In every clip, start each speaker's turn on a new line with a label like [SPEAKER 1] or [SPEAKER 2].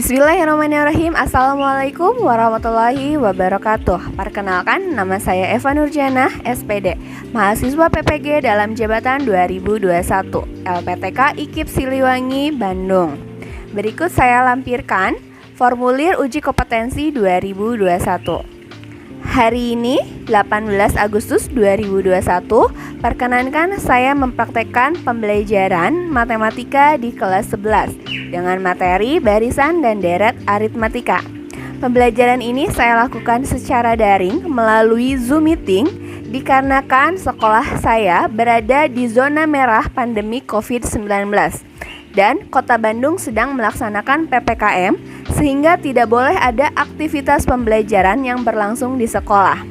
[SPEAKER 1] Bismillahirrahmanirrahim. Assalamualaikum warahmatullahi wabarakatuh. Perkenalkan, nama saya Eva Nurjana, SPD, mahasiswa PPG dalam jabatan 2021, LPTK IKIP Siliwangi, Bandung. Berikut saya lampirkan formulir uji kompetensi 2021. Hari ini, 18 Agustus 2021, perkenankan saya mempraktekkan pembelajaran matematika di kelas 11 dengan materi barisan dan deret aritmatika. Pembelajaran ini saya lakukan secara daring melalui Zoom meeting dikarenakan sekolah saya berada di zona merah pandemi COVID-19 dan Kota Bandung sedang melaksanakan PPKM sehingga tidak boleh ada aktivitas pembelajaran yang berlangsung di sekolah.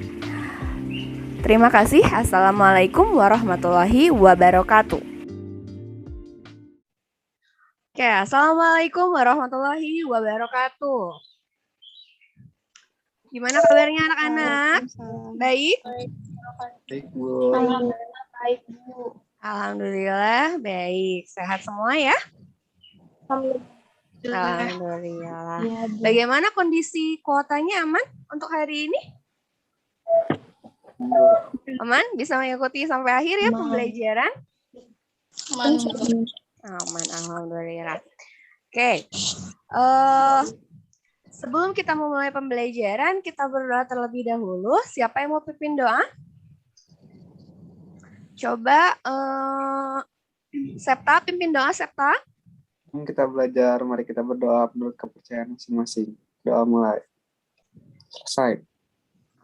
[SPEAKER 1] Terima kasih. Assalamualaikum warahmatullahi wabarakatuh. Oke, assalamualaikum warahmatullahi wabarakatuh. Gimana kabarnya anak-anak? Baik?
[SPEAKER 2] Baik, Bu.
[SPEAKER 3] Baik, Bu.
[SPEAKER 1] Alhamdulillah, baik. Sehat semua ya?
[SPEAKER 3] Alhamdulillah.
[SPEAKER 1] Alhamdulillah.
[SPEAKER 3] Ya, Bu.
[SPEAKER 1] Bagaimana kondisi kuotanya, aman untuk hari ini? Aman? Bisa mengikuti sampai akhir ya pembelajaran? Aman, alhamdulillah. Oke. Sebelum kita memulai pembelajaran, kita berdoa terlebih dahulu. Siapa yang mau pimpin doa? Coba Septa pimpin doa, Septa.
[SPEAKER 2] Kita belajar, mari kita berdoa menurut kepercayaan masing-masing. Doa mulai. Selesai.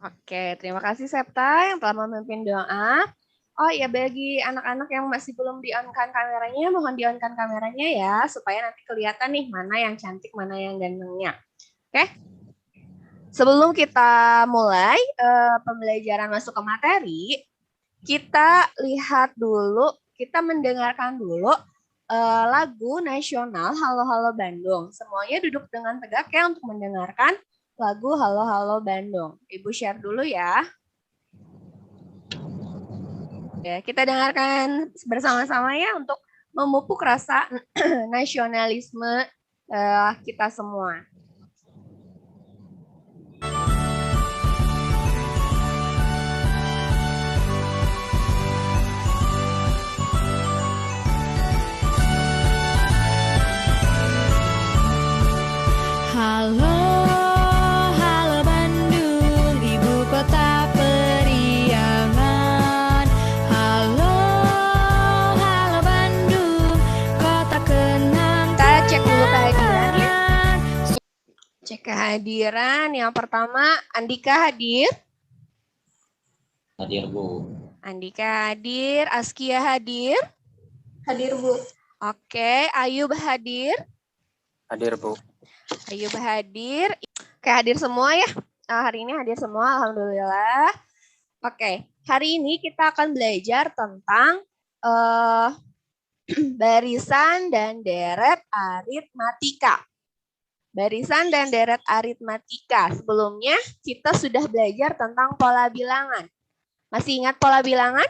[SPEAKER 1] Oke, terima kasih Septa yang telah memimpin doa. Oh ya, bagi anak-anak yang masih belum di-on-kan kameranya, mohon di-on-kan kameranya ya, supaya nanti kelihatan nih mana yang cantik, mana yang gantengnya. Oke? Sebelum kita mulai pembelajaran masuk ke materi, kita lihat dulu, kita mendengarkan dulu lagu nasional Halo Halo Bandung. Semuanya duduk dengan tegak ya untuk mendengarkan lagu Halo Halo Bandung. Ibu share dulu ya. Ya, kita dengarkan bersama-sama ya untuk memupuk rasa nasionalisme kita semua.
[SPEAKER 4] Halo, halo Bandung, ibu kota periangan. Halo, halo Bandung, kota kenang.
[SPEAKER 1] Kita cek dulu kehadiran ya. Cek kehadiran. Yang pertama, Andika hadir.
[SPEAKER 5] Hadir, Bu.
[SPEAKER 1] Andika hadir. Askia hadir.
[SPEAKER 3] Hadir, Bu.
[SPEAKER 1] Oke, Ayub hadir.
[SPEAKER 2] Hadir, Bu.
[SPEAKER 1] Ayub hadir. Oke, hadir semua ya. Hari ini hadir semua, alhamdulillah. Oke, hari ini kita akan belajar tentang barisan dan deret aritmatika. Barisan dan deret aritmatika. Sebelumnya kita sudah belajar tentang pola bilangan. Masih ingat pola bilangan?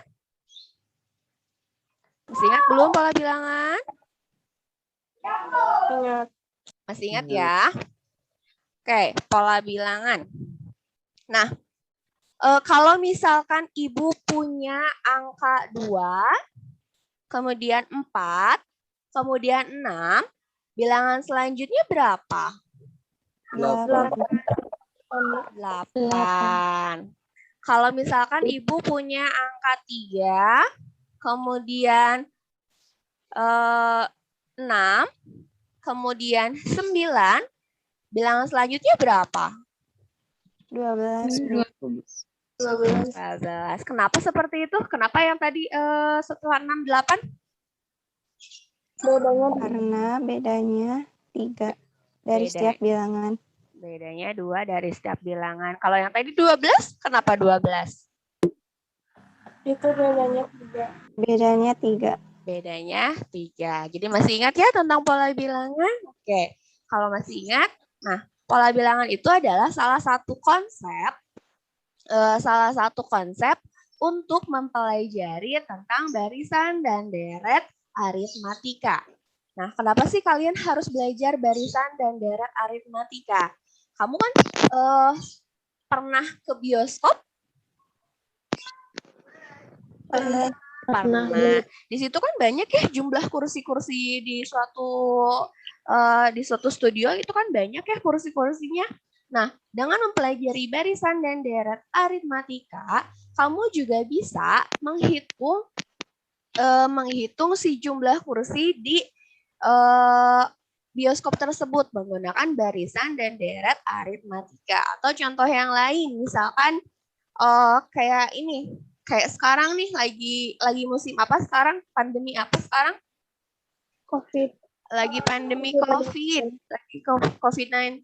[SPEAKER 1] Masih ingat belum pola bilangan?
[SPEAKER 3] Ingat.
[SPEAKER 1] Masih ingat ya? Oke, pola bilangan. Nah, kalau misalkan ibu punya angka 2, kemudian 4, kemudian 6, bilangan selanjutnya berapa? 8. Kalau misalkan ibu punya angka 3, kemudian 6, kemudian 9, bilangan selanjutnya berapa?
[SPEAKER 3] 12.
[SPEAKER 1] 12. Kenapa seperti itu? Kenapa yang tadi setelah 6, 8?
[SPEAKER 3] Karena bedanya 3 dari
[SPEAKER 1] Beda.
[SPEAKER 3] setiap bilangan.
[SPEAKER 1] Bedanya 2 dari setiap bilangan. Kalau yang tadi 12, kenapa 12?
[SPEAKER 3] Itu bedanya 3. Bedanya 3.
[SPEAKER 1] Bedanya 3. Jadi masih ingat ya tentang pola bilangan? Oke. Kalau masih ingat, nah pola bilangan itu adalah salah satu konsep untuk mempelajari tentang barisan dan deret aritmatika. Nah, kenapa sih kalian harus belajar barisan dan deret aritmatika? Kamu kan pernah ke bioskop?
[SPEAKER 3] Pernah.
[SPEAKER 1] Pernah. Di situ kan banyak ya jumlah kursi-kursi di suatu studio itu kan banyak ya kursi-kursinya. Nah, dengan mempelajari barisan dan deret aritmatika, kamu juga bisa menghitung si jumlah kursi di bioskop tersebut menggunakan barisan dan deret aritmatika. Atau contoh yang lain, misalkan kayak ini. Kayak sekarang nih lagi musim apa sekarang? Pandemi apa sekarang?
[SPEAKER 3] COVID.
[SPEAKER 1] Lagi pandemi COVID, lagi COVID-19.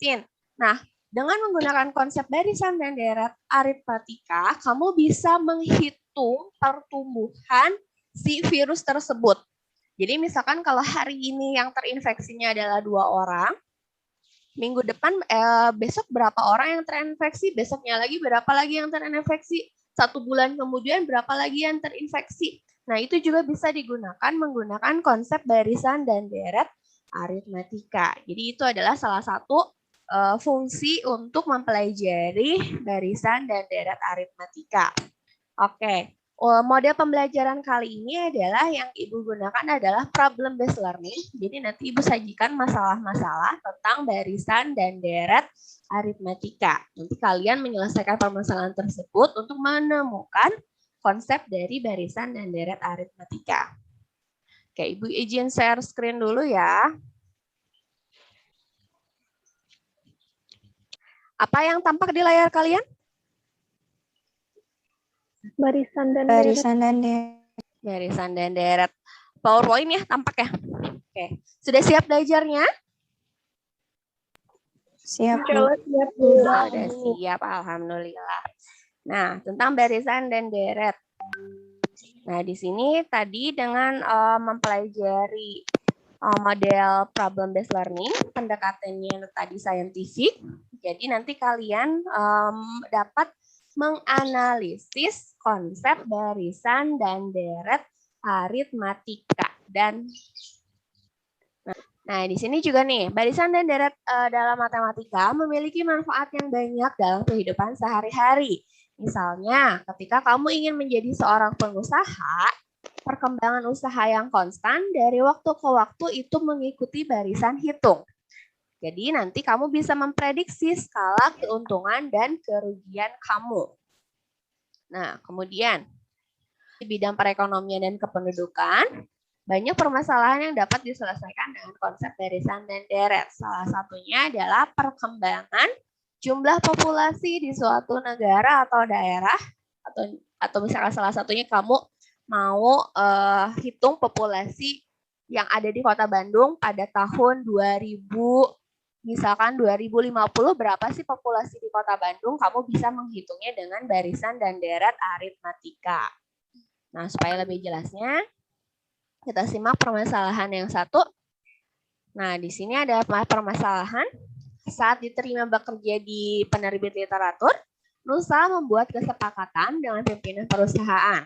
[SPEAKER 1] Nah, dengan menggunakan konsep barisan dan deret aritmatika, kamu bisa menghitung pertumbuhan si virus tersebut. Jadi misalkan kalau hari ini yang terinfeksinya adalah 2 orang, minggu depan besok berapa orang yang terinfeksi, besoknya lagi berapa lagi yang terinfeksi, 1 bulan kemudian berapa lagi yang terinfeksi. Nah, itu juga bisa digunakan menggunakan konsep barisan dan deret aritmatika. Jadi itu adalah salah satu fungsi untuk mempelajari barisan dan deret aritmatika. Oke. Model pembelajaran kali ini adalah yang Ibu gunakan adalah problem based learning. Jadi nanti Ibu sajikan masalah-masalah tentang barisan dan deret aritmatika. Nanti kalian menyelesaikan permasalahan tersebut untuk menemukan konsep dari barisan dan deret aritmatika. Oke, Ibu izin share screen dulu ya. Apa yang tampak di layar kalian?
[SPEAKER 3] Barisan dan deret.
[SPEAKER 1] Barisan dan deret. PowerPoint ya tampak ya. Oke, sudah siap belajarnya?
[SPEAKER 3] Siap.
[SPEAKER 1] Sudah siap, alhamdulillah. Nah, tentang barisan dan deret. Nah, di sini tadi dengan mempelajari model problem based learning, pendekatannya tadi scientific. Jadi nanti kalian dapat menganalisis konsep barisan dan deret aritmatika. Nah, di sini juga nih, barisan dan deret dalam matematika memiliki manfaat yang banyak dalam kehidupan sehari-hari. Misalnya, ketika kamu ingin menjadi seorang pengusaha, perkembangan usaha yang konstan dari waktu ke waktu itu mengikuti barisan hitung. Jadi nanti kamu bisa memprediksi skala keuntungan dan kerugian kamu. Nah, kemudian di bidang perekonomian dan kependudukan, banyak permasalahan yang dapat diselesaikan dengan konsep barisan dan deret. Salah satunya adalah perkembangan jumlah populasi di suatu negara atau daerah, atau misalkan salah satunya kamu mau hitung populasi yang ada di Kota Bandung pada tahun 2000. Misalkan 2050 berapa sih populasi di Kota Bandung, kamu bisa menghitungnya dengan barisan dan deret aritmatika. Nah, supaya lebih jelasnya, kita simak permasalahan yang satu. Nah, di sini ada permasalahan. Saat diterima bekerja di penerbit literatur, Nusa membuat kesepakatan dengan pimpinan perusahaan,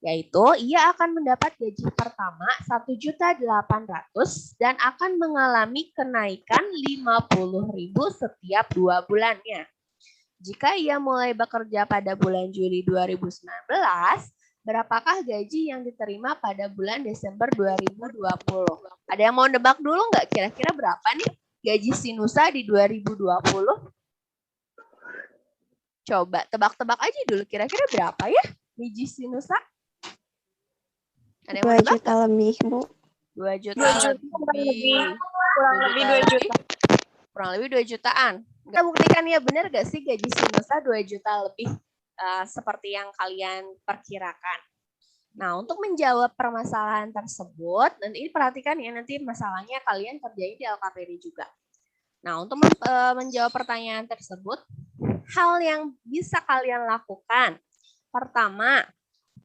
[SPEAKER 1] yaitu ia akan mendapat gaji pertama 1.800.000 dan akan mengalami kenaikan 50.000 setiap 2 bulannya. Jika ia mulai bekerja pada bulan Juli 2019, berapakah gaji yang diterima pada bulan Desember 2020? Ada yang mau nebak dulu nggak kira-kira berapa nih gaji si Nusa di 2020? Coba tebak-tebak aja dulu kira-kira berapa ya gaji si Nusa?
[SPEAKER 3] 2 juta lebih, Bu.
[SPEAKER 1] 2 juta lebih.
[SPEAKER 3] Kurang lebih 2 juta.
[SPEAKER 1] Kurang lebih 2 jutaan. Kita buktikan ya benar gak sih gaji si Nusa 2 juta lebih seperti yang kalian perkirakan. Nah, untuk menjawab permasalahan tersebut, dan ini perhatikan ya nanti masalahnya kalian kerjain di LKPD juga. Nah, untuk menjawab pertanyaan tersebut, hal yang bisa kalian lakukan. Pertama,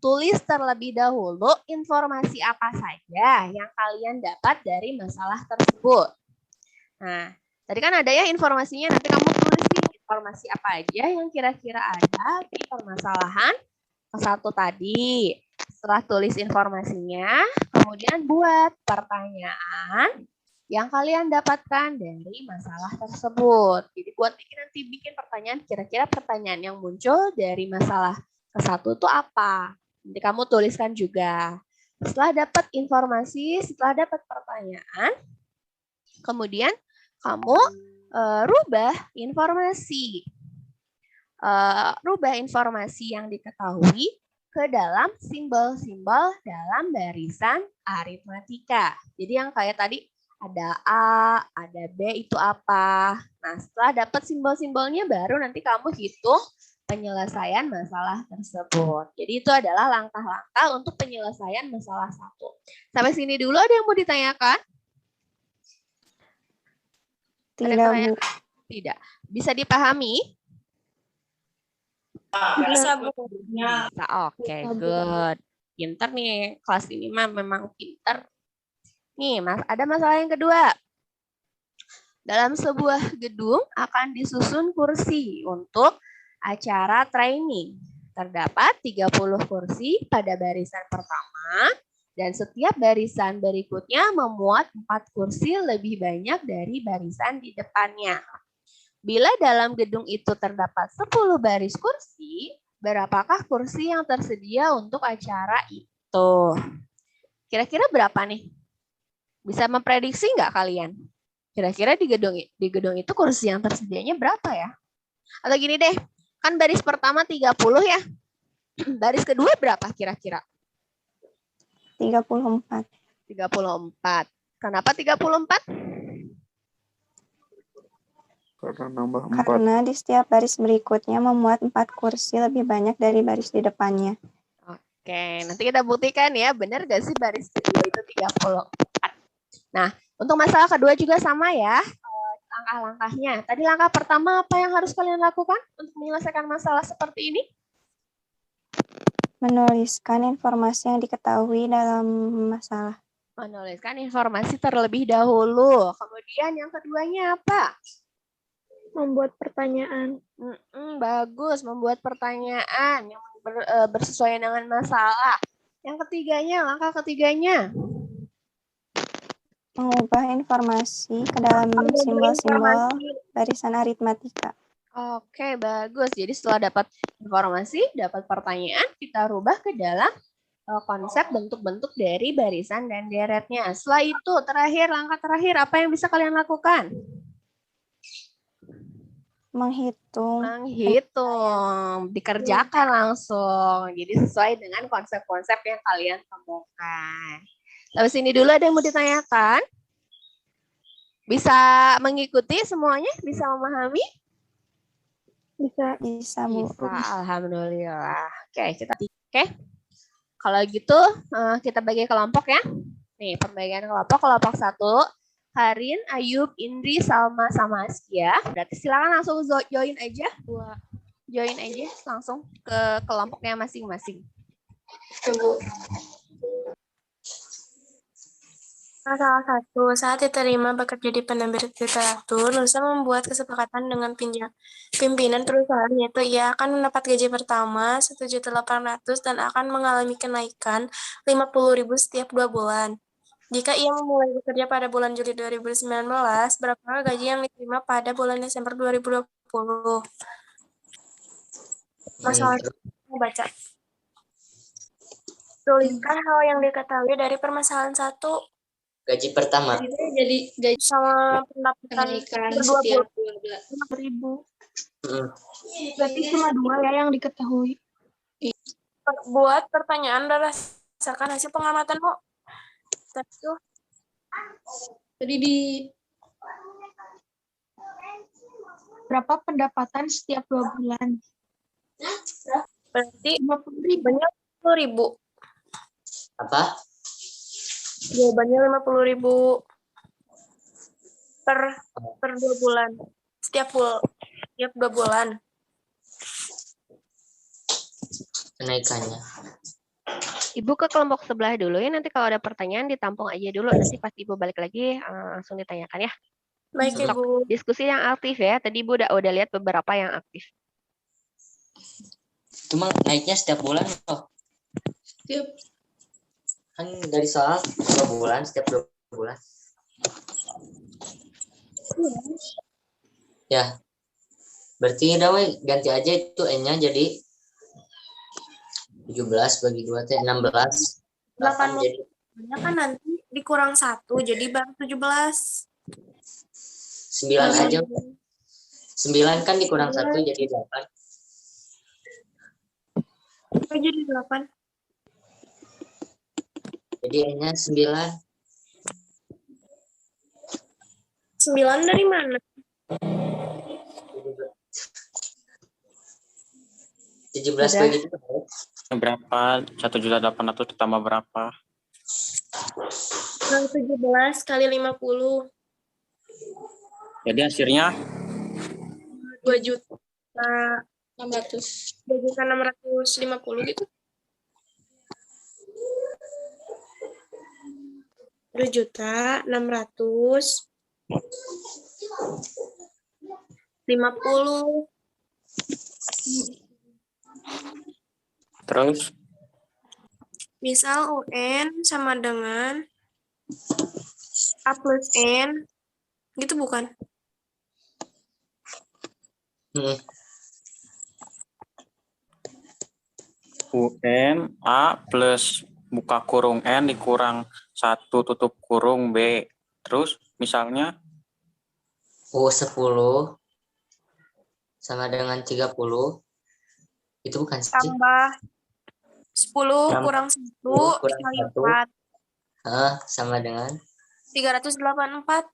[SPEAKER 1] tulis terlebih dahulu informasi apa saja yang kalian dapat dari masalah tersebut. Nah, tadi kan ada ya informasinya, nanti kamu tulis informasi apa aja yang kira-kira ada di permasalahan ke-1 tadi. Setelah tulis informasinya, kemudian buat pertanyaan yang kalian dapatkan dari masalah tersebut. Jadi buat nanti bikin pertanyaan, kira-kira pertanyaan yang muncul dari masalah ke-1 itu apa? Nanti kamu tuliskan juga. Setelah dapat informasi, setelah dapat pertanyaan, kemudian kamu rubah informasi. Rubah informasi yang diketahui ke dalam simbol-simbol dalam barisan aritmatika. Jadi yang kayak tadi ada A, ada B itu apa. Nah, setelah dapat simbol-simbolnya baru nanti kamu hitung penyelesaian masalah tersebut. Jadi itu adalah langkah-langkah untuk penyelesaian masalah 1. Sampai sini dulu ada yang mau ditanyakan?
[SPEAKER 3] Tidak, Bu.
[SPEAKER 1] Tidak. Bisa dipahami?
[SPEAKER 3] Bisa, Bu.
[SPEAKER 1] Bisa. Oke, good. Pinter nih. Kelas ini mah memang pinter. Nih, ada masalah yang kedua. Dalam sebuah gedung akan disusun kursi untuk acara training. Terdapat 30 kursi pada barisan pertama dan setiap barisan berikutnya memuat 4 kursi lebih banyak dari barisan di depannya. Bila dalam gedung itu terdapat 10 baris kursi, berapakah kursi yang tersedia untuk acara itu? Kira-kira berapa nih? Bisa memprediksi nggak kalian? Kira-kira di gedung itu kursi yang tersedianya berapa ya? Atau gini deh, kan baris pertama 30 ya. Baris kedua berapa kira-kira?
[SPEAKER 3] 34.
[SPEAKER 1] 34. Kenapa 34?
[SPEAKER 2] Karena nambah 4.
[SPEAKER 3] Karena di setiap baris berikutnya memuat 4 kursi lebih banyak dari baris di depannya.
[SPEAKER 1] Oke, nanti kita buktikan ya, benar gak sih baris kedua itu 34? Nah, untuk masalah kedua juga sama ya, langkah-langkahnya. Tadi langkah pertama apa yang harus kalian lakukan untuk menyelesaikan masalah seperti ini?
[SPEAKER 3] Menuliskan informasi yang diketahui dalam masalah.
[SPEAKER 1] Menuliskan informasi terlebih dahulu. Kemudian yang keduanya apa?
[SPEAKER 3] Membuat pertanyaan.
[SPEAKER 1] Bagus, membuat pertanyaan yang bersesuaian dengan masalah. Yang ketiganya, langkah ketiganya.
[SPEAKER 3] Mengubah informasi ke dalam simbol-simbol barisan aritmatika.
[SPEAKER 1] Oke, bagus. Jadi setelah dapat informasi, dapat pertanyaan, kita rubah ke dalam konsep bentuk-bentuk dari barisan dan deretnya. Setelah itu, langkah terakhir, apa yang bisa kalian lakukan?
[SPEAKER 3] Menghitung.
[SPEAKER 1] Dikerjakan langsung. Jadi sesuai dengan konsep-konsep yang kalian temukan. Sampai sini dulu ada yang mau ditanyakan? Bisa mengikuti semuanya? Bisa memahami?
[SPEAKER 3] Bisa, Bu.
[SPEAKER 1] Bisa, alhamdulillah. Oke, kalau gitu kita bagi kelompok ya. Nih, pembagian kelompok 1. Karin, Ayub, Indri, Salma, sama Askia. Berarti silakan langsung join aja. Join aja langsung ke kelompoknya masing-masing.
[SPEAKER 5] Masalah 1. Saat diterima bekerja di penerbit literatur, Nusa membuat kesepakatan dengan pimpinan perusahaan, yaitu ia akan mendapat gaji pertama 1.800.000 dan akan mengalami kenaikan 50.000 setiap 2 bulan. Jika ia memulai bekerja pada bulan Juli 2019, berapa gaji yang diterima pada bulan Desember 2020? Masalah baca. Tuliskan hal yang diketahui dari permasalahan 1.
[SPEAKER 6] Gaji pertama.
[SPEAKER 5] Jadi gaji sama pendapatan
[SPEAKER 6] Setiap
[SPEAKER 5] 5.000. Berarti cuma 2 ya yang diketahui. Buat pertanyaan berdasarkan hasil pengamatanmu.
[SPEAKER 7] Jadi di berapa pendapatan setiap 2 bulan?
[SPEAKER 5] Berarti 50.000.
[SPEAKER 6] Apa?
[SPEAKER 5] Jawabannya 50.000 per 2 bulan. Setiap 2 bulan.
[SPEAKER 6] Kenaikannya.
[SPEAKER 1] Ibu ke kelompok sebelah dulu ya, nanti kalau ada pertanyaan ditampung aja dulu, nanti pas Ibu balik lagi langsung ditanyakan ya.
[SPEAKER 5] Baik, Ibu.
[SPEAKER 1] Diskusi yang aktif ya, tadi Ibu udah lihat beberapa yang aktif.
[SPEAKER 6] Cuma naiknya setiap bulan loh. Kan dari soal 2 bulan, setiap 2 bulan. Ya. Berarti udah we, ganti aja itu N-nya jadi 17 bagi 2 teh 16. 8 jadi
[SPEAKER 5] Ya kan nanti dikurang 1, jadi baru 17.
[SPEAKER 6] 9 aja. 9 kan dikurang 1 jadi 8.
[SPEAKER 5] Kok jadi 8?
[SPEAKER 6] Jadi N-nya 9.
[SPEAKER 5] 9 dari mana?
[SPEAKER 6] 17
[SPEAKER 1] Udah.
[SPEAKER 6] bagi 2.
[SPEAKER 8] Berapa? 1.800.000 ditambah berapa?
[SPEAKER 5] Kurang 17 kali 50.
[SPEAKER 8] Jadi hasilnya
[SPEAKER 5] 2 juta 600. 2 juta 650 gitu. 2 juta 650.
[SPEAKER 8] terus
[SPEAKER 5] Misal UN sama dengan A plus N. Gitu bukan?
[SPEAKER 8] UN A plus buka kurung N dikurang 1 tutup kurung B. Terus misalnya
[SPEAKER 6] U10 sama dengan 30. Itu bukan sih?
[SPEAKER 5] Tambah 10 kurang 1
[SPEAKER 6] kurang
[SPEAKER 5] dikali
[SPEAKER 6] 1.
[SPEAKER 5] 4.
[SPEAKER 6] Sama dengan
[SPEAKER 5] 384.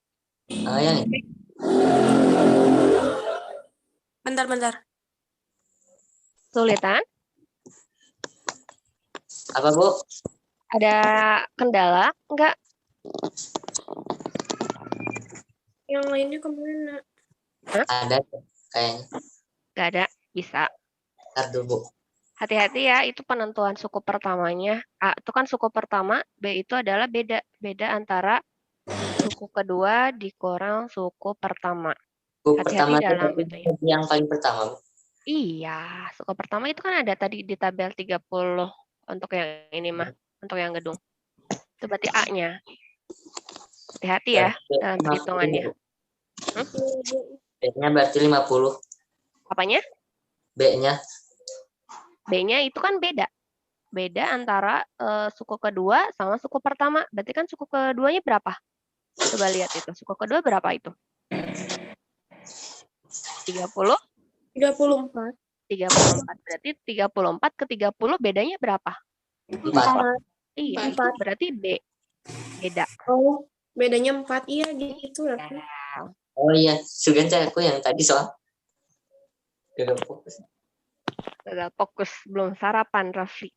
[SPEAKER 6] yang ini.
[SPEAKER 5] Bentar.
[SPEAKER 1] Sulitan?
[SPEAKER 6] Apa, Bu?
[SPEAKER 1] Ada kendala? Enggak?
[SPEAKER 5] Yang lainnya kemana?
[SPEAKER 6] Ada kayaknya.
[SPEAKER 1] Enggak ada. Bisa.
[SPEAKER 6] Ntar dulu, Bu.
[SPEAKER 1] Hati-hati ya, itu penentuan suku pertamanya. A itu kan suku pertama, B itu adalah beda antara suku kedua dikurang suku pertama.
[SPEAKER 6] Bu,
[SPEAKER 1] Hati-hati
[SPEAKER 6] pertama
[SPEAKER 1] dalam
[SPEAKER 6] itu
[SPEAKER 1] itu ya.
[SPEAKER 6] yang paling pertama, Bu.
[SPEAKER 1] Iya, suku pertama itu kan ada tadi di tabel 30 untuk yang ini mah, untuk yang gedung. Itu berarti A-nya. Hati-hati ya dalam perhitungannya.
[SPEAKER 6] B-nya berarti 50.
[SPEAKER 1] Apanya?
[SPEAKER 6] B-nya
[SPEAKER 1] B-nya itu kan beda. Beda antara suku kedua sama suku pertama. Berarti kan suku keduanya berapa? Coba lihat itu. Suku kedua berapa itu? 30?
[SPEAKER 5] 34.
[SPEAKER 1] 34. Berarti 34 ke 30 bedanya berapa?
[SPEAKER 6] 4.
[SPEAKER 1] Iya, itu berarti B. Beda.
[SPEAKER 5] Oh, bedanya 4. Iya, gitu ya.
[SPEAKER 6] Oh iya, sugan aku yang tadi soal. Gagal fokus.
[SPEAKER 1] Gagal fokus, belum sarapan, Raffi.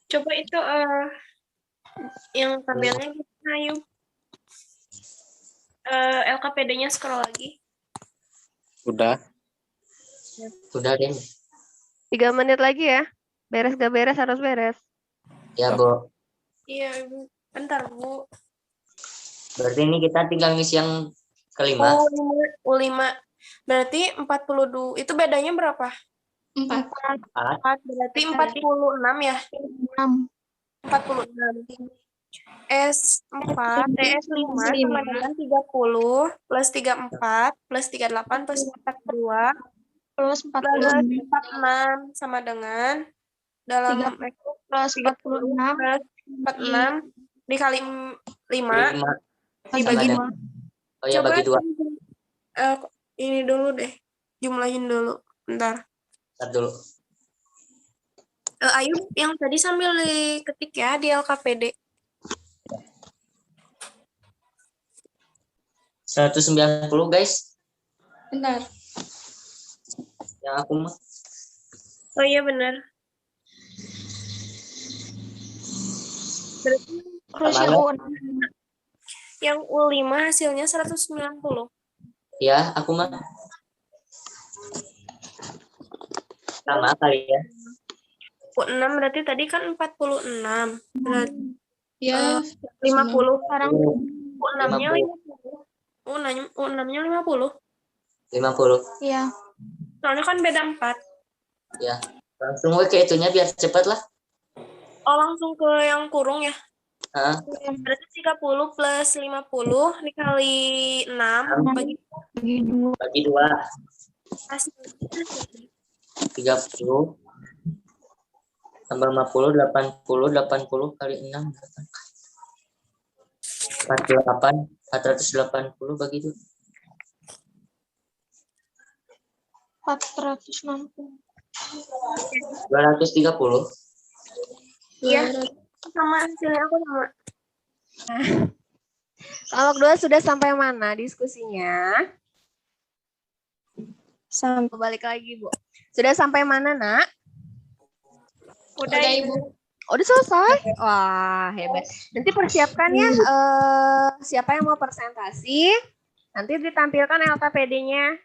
[SPEAKER 5] Coba itu yang tabelnya gitu, ayo. LKPD-nya scroll lagi.
[SPEAKER 8] udah.
[SPEAKER 6] Udah deh.
[SPEAKER 1] 3 menit lagi ya. Beres gak beres harus beres.
[SPEAKER 6] Ya, Bu.
[SPEAKER 5] Iya, Ibu. Bentar, Bu.
[SPEAKER 6] Berarti ini kita tinggal ngisi yang kelima.
[SPEAKER 5] U5. Berarti 42. Itu bedanya berapa?
[SPEAKER 7] 4.
[SPEAKER 5] 4. Berarti 46 ya?
[SPEAKER 7] 6.
[SPEAKER 5] 46. S4, DS5 sama dengan 30 plus 34 plus 38 plus 42
[SPEAKER 7] Plus
[SPEAKER 5] plus
[SPEAKER 7] 46.
[SPEAKER 5] 46 sama dengan dalam
[SPEAKER 7] Plus 46.
[SPEAKER 5] plus 46 dikali 5
[SPEAKER 6] 5
[SPEAKER 5] dibagi
[SPEAKER 6] sama
[SPEAKER 5] 2.
[SPEAKER 6] Oh ya, bagi 2.
[SPEAKER 5] Ini dulu deh. Jumlahin dulu. Bentar.
[SPEAKER 6] Ntar dulu.
[SPEAKER 5] Ayu yang tadi sambil diketik ya di LKPD.
[SPEAKER 6] 190, guys.
[SPEAKER 7] Bentar.
[SPEAKER 6] Yang aku mah.
[SPEAKER 5] Oh iya benar. Berarti
[SPEAKER 7] Terus
[SPEAKER 6] Sama
[SPEAKER 7] yang
[SPEAKER 6] nggak?
[SPEAKER 7] U6.
[SPEAKER 5] yang U5 hasilnya 190.
[SPEAKER 6] Ya, aku mah. Sama kali ya.
[SPEAKER 5] U6 berarti tadi kan 46. Berarti
[SPEAKER 7] Ya,
[SPEAKER 5] 50. Sekarang
[SPEAKER 6] U-
[SPEAKER 5] U6-nya 50. U6-nya 50.
[SPEAKER 6] 50.
[SPEAKER 7] iya.
[SPEAKER 5] Soalnya kan beda 4.
[SPEAKER 6] Ya. Langsung we ke itunya biar cepet lah.
[SPEAKER 5] Oh, langsung ke yang kurung ya?
[SPEAKER 6] Hah?
[SPEAKER 5] Berarti 30 plus 50 dikali 6 bagi
[SPEAKER 6] Bagi 2,
[SPEAKER 5] hasilnya
[SPEAKER 6] 30 tambah 50, 80 kali 6, 48, 480 bagi 2.
[SPEAKER 7] 460.
[SPEAKER 6] 230.
[SPEAKER 5] Iya, sama hasilnya aku sama.
[SPEAKER 1] Kelompok 2 sudah sampai mana diskusinya?
[SPEAKER 3] Sampai
[SPEAKER 1] Balik lagi, Bu. Sudah sampai mana, Nak?
[SPEAKER 5] Udah, Ibu.
[SPEAKER 1] Oh, udah selesai? Wah, hebat. Nanti persiapkan ya, siapa yang mau presentasi, nanti ditampilkan LKPD-nya.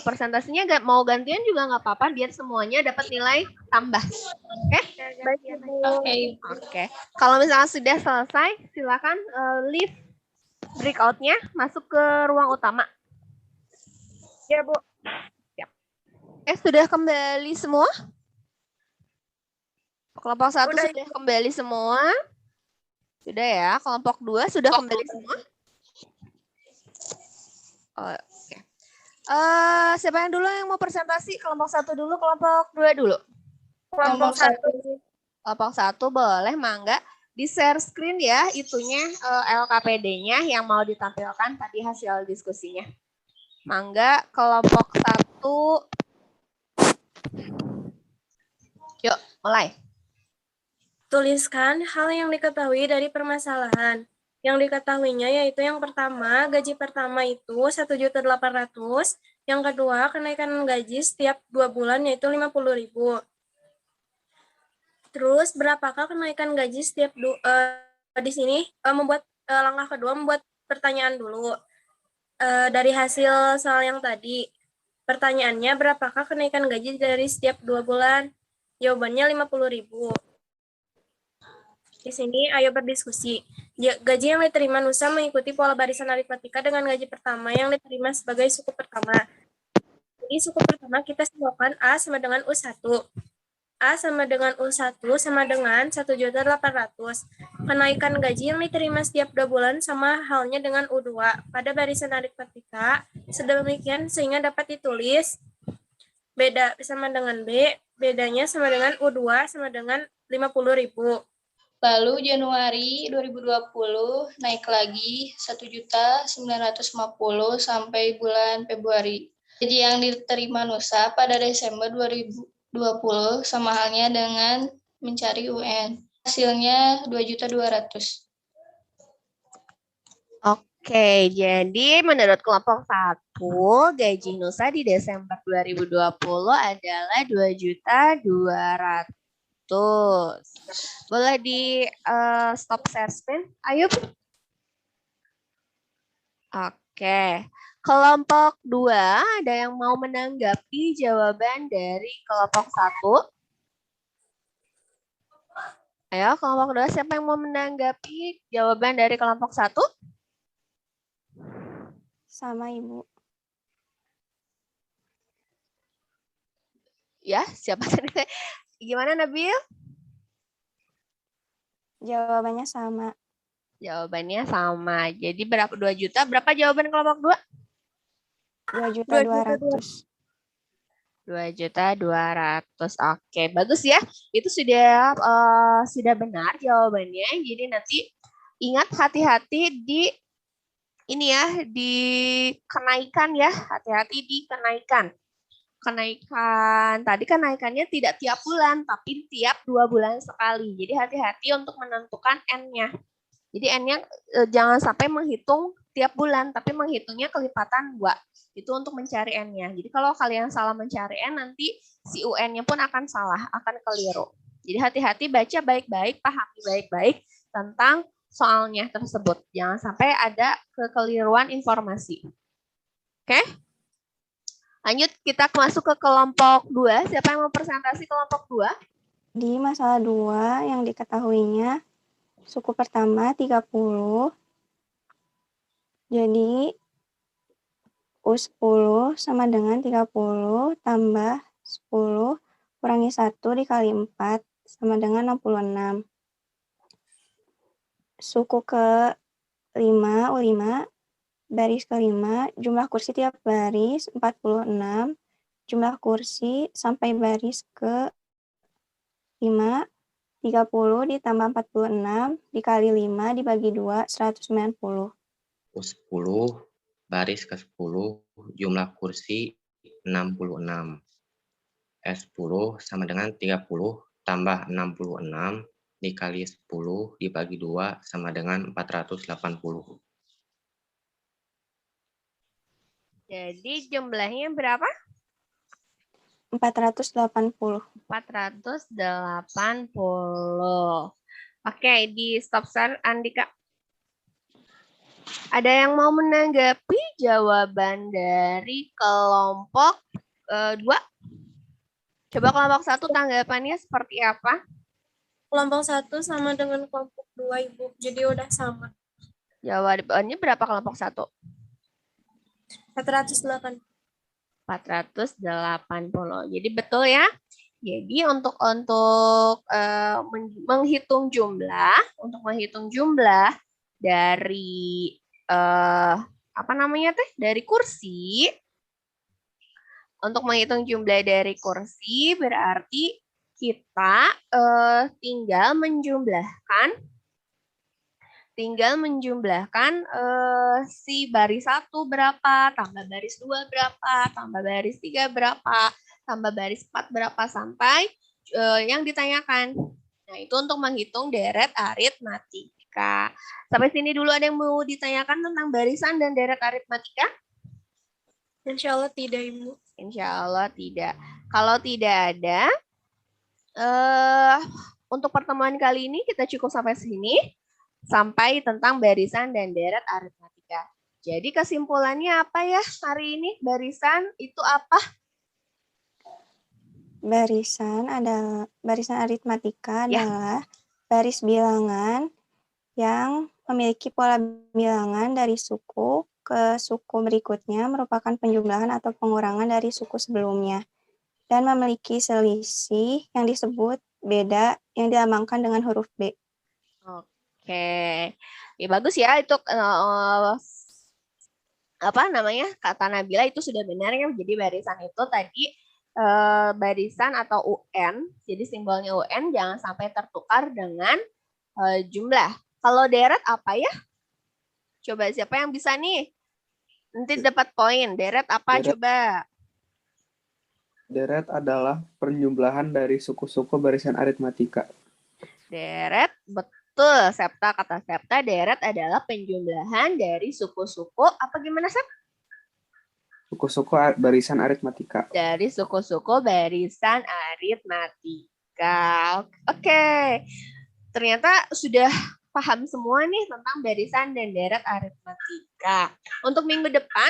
[SPEAKER 1] Presentasinya mau gantian juga nggak apa-apa, biar semuanya dapat nilai tambah. Oke?
[SPEAKER 5] Baik, Ibu.
[SPEAKER 1] Oke. Kalau misalnya sudah selesai, silakan leave breakout-nya, masuk ke ruang utama.
[SPEAKER 5] Ya, Bu.
[SPEAKER 1] Siap. Sudah kembali semua? Kelompok 1
[SPEAKER 5] Udah.
[SPEAKER 1] sudah kembali semua? Sudah ya. Kelompok 2 sudah kembali semua? Oke. Siapa yang dulu yang mau presentasi? Kelompok 1 dulu, kelompok 2 dulu?
[SPEAKER 5] Kelompok 1.
[SPEAKER 1] Kelompok 1 boleh, mangga. Di share screen ya, itunya LKPD-nya yang mau ditampilkan tadi hasil diskusinya. Mangga, kelompok 1. Yuk, mulai.
[SPEAKER 5] Tuliskan hal yang diketahui dari permasalahan. Yang diketahuinya yaitu yang pertama, gaji pertama itu 1.800.000. Yang kedua, kenaikan gaji setiap 2 bulan yaitu 50.000. Terus, berapakah kenaikan gaji setiap di sini membuat langkah kedua membuat pertanyaan dulu. Dari hasil soal yang tadi, pertanyaannya berapakah kenaikan gaji dari setiap 2 bulan? Jawabannya 50.000. Di sini, ayo berdiskusi. Gaji yang diterima Nusa mengikuti pola barisan aritmatika dengan gaji pertama yang diterima sebagai suku pertama. Jadi, suku pertama kita samakan A sama dengan U1. A sama dengan U1 sama dengan 1.800.000. Kenaikan gaji yang diterima setiap 2 bulan sama halnya dengan U2 pada barisan aritmatika. Sedemikian sehingga dapat ditulis beda sama dengan B, bedanya sama dengan U2 sama dengan 50.000.
[SPEAKER 9] Lalu Januari 2020 naik lagi 1.950.000 sampai bulan Februari. Gaji yang diterima Nusa pada Desember 2020 sama halnya dengan mencari UN. Hasilnya 2.200.000.
[SPEAKER 1] Oke, jadi menurut kelompok 1, gaji Nusa di Desember 2020 adalah 2.200.000. Boleh di stop share screen, Ayub? Oke. Kelompok 2, ada yang mau menanggapi jawaban dari kelompok 1? Ayo, kelompok 2, siapa yang mau menanggapi jawaban dari kelompok 1?
[SPEAKER 3] sama Ibu.
[SPEAKER 1] Ya, siapa tadi? Gimana, Nabil?
[SPEAKER 3] Jawabannya sama.
[SPEAKER 1] Jawabannya sama. Jadi berapa 2 juta? Berapa jawaban kelompok 2?
[SPEAKER 3] 2.200.000.
[SPEAKER 1] 2.200.000. Oke, bagus ya. Itu sudah benar jawabannya. Jadi nanti ingat hati-hati di ini ya, di kenaikan ya. Hati-hati di kenaikan. Kenaikan tadi kenaikannya tidak tiap bulan, tapi tiap 2 bulan sekali. Jadi hati-hati untuk menentukan N-nya. Jadi N-nya jangan sampai menghitung tiap bulan, tapi menghitungnya kelipatan 2. Itu untuk mencari N-nya. Jadi kalau kalian salah mencari N, nanti si UN-nya pun akan salah, akan keliru. Jadi hati-hati baca baik-baik, pahami baik-baik tentang soalnya tersebut. Jangan sampai ada kekeliruan informasi. Oke? Lanjut, kita masuk ke kelompok 2. Siapa yang mau presentasi kelompok 2?
[SPEAKER 3] Di masalah 2 yang diketahuinya suku pertama 30. Jadi U10 sama dengan 30 tambah 10 kurangi 1 dikali 4 sama dengan 66. suku ke-5 U5 baris ke-5, jumlah kursi tiap baris 46, jumlah kursi sampai baris ke-5 30 ditambah 46 dikali 5 dibagi 2 190.
[SPEAKER 6] 10 baris ke-10 jumlah kursi 66. S10 sama dengan 30 tambah 66 dikali 10 dibagi 2 sama dengan 480.
[SPEAKER 1] Jadi jumlahnya berapa?
[SPEAKER 3] 480.
[SPEAKER 1] 480. Oke, di stop share Andika. Ada yang mau menanggapi jawaban dari kelompok 2? Coba kelompok 1 tanggapannya seperti apa?
[SPEAKER 5] Kelompok 1 sama dengan kelompok 2, Ibu. Jadi udah sama.
[SPEAKER 1] Jawabannya berapa kelompok 1?
[SPEAKER 5] 408.
[SPEAKER 1] 480. Jadi betul ya. Jadi untuk menghitung jumlah dari dari kursi. Untuk menghitung jumlah dari kursi berarti kita tinggal menjumlahkan si baris 1 berapa, tambah baris 2 berapa, tambah baris 3 berapa, tambah baris 4 berapa sampai yang ditanyakan. Nah, itu untuk menghitung deret aritmatika. Sampai sini dulu ada yang mau ditanyakan tentang barisan dan deret aritmatika?
[SPEAKER 5] Insya Allah tidak, Ibu.
[SPEAKER 1] Insya Allah tidak. Kalau tidak ada, untuk pertemuan kali ini kita cukup sampai sini. Sampai tentang barisan dan deret aritmatika. Jadi kesimpulannya apa ya hari ini? Barisan itu apa?
[SPEAKER 3] Barisan aritmatika adalah baris bilangan yang memiliki pola bilangan dari suku ke suku berikutnya merupakan penjumlahan atau pengurangan dari suku sebelumnya dan memiliki selisih yang disebut beda yang dilambangkan dengan huruf B.
[SPEAKER 1] Oke, ya bagus ya itu kata Nabila itu sudah benar ya. Jadi barisan itu tadi barisan atau UN, jadi simbolnya UN jangan sampai tertukar dengan jumlah. Kalau deret apa ya? Coba siapa yang bisa nih? Nanti dapat poin. Deret apa coba?
[SPEAKER 2] Deret adalah penjumlahan dari suku-suku barisan aritmatika.
[SPEAKER 1] Deret, betul. Kata Septa, deret adalah penjumlahan dari suku-suku. Apa gimana, Sep?
[SPEAKER 2] Suku-suku barisan aritmatika.
[SPEAKER 1] Dari suku-suku barisan aritmatika. Oke. Ternyata sudah paham semua nih tentang barisan dan deret aritmatika. Untuk minggu depan,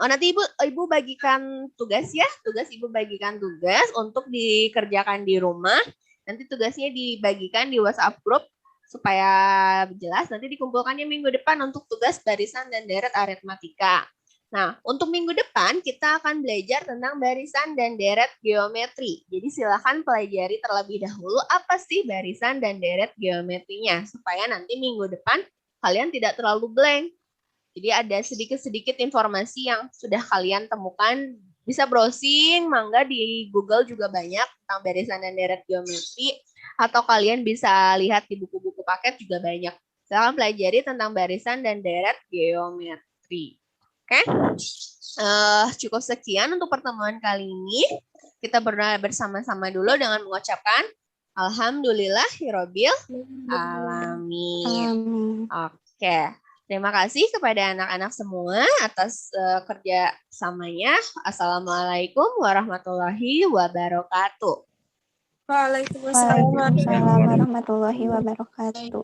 [SPEAKER 1] nanti Ibu bagikan tugas ya. Ibu bagikan tugas untuk dikerjakan di rumah. Nanti tugasnya dibagikan di WhatsApp group supaya jelas. Nanti dikumpulkannya minggu depan untuk tugas barisan dan deret aritmatika. Nah, untuk minggu depan kita akan belajar tentang barisan dan deret geometri. Jadi silakan pelajari terlebih dahulu apa sih barisan dan deret geometrinya. Supaya nanti minggu depan kalian tidak terlalu blank. Jadi ada sedikit-sedikit informasi yang sudah kalian temukan. Bisa browsing, mangga di Google juga banyak tentang barisan dan deret geometri. Atau kalian bisa lihat di buku-buku paket juga banyak. Silakan pelajari tentang barisan dan deret geometri. Oke, cukup sekian untuk pertemuan kali ini. Kita berdoa bersama-sama dulu dengan mengucapkan Alhamdulillahirobbil alamin. Oke. Terima kasih kepada anak-anak semua atas kerjasamanya. Assalamualaikum warahmatullahi wabarakatuh.
[SPEAKER 5] Waalaikumsalam
[SPEAKER 3] Waalaikumsalam warahmatullahi wabarakatuh.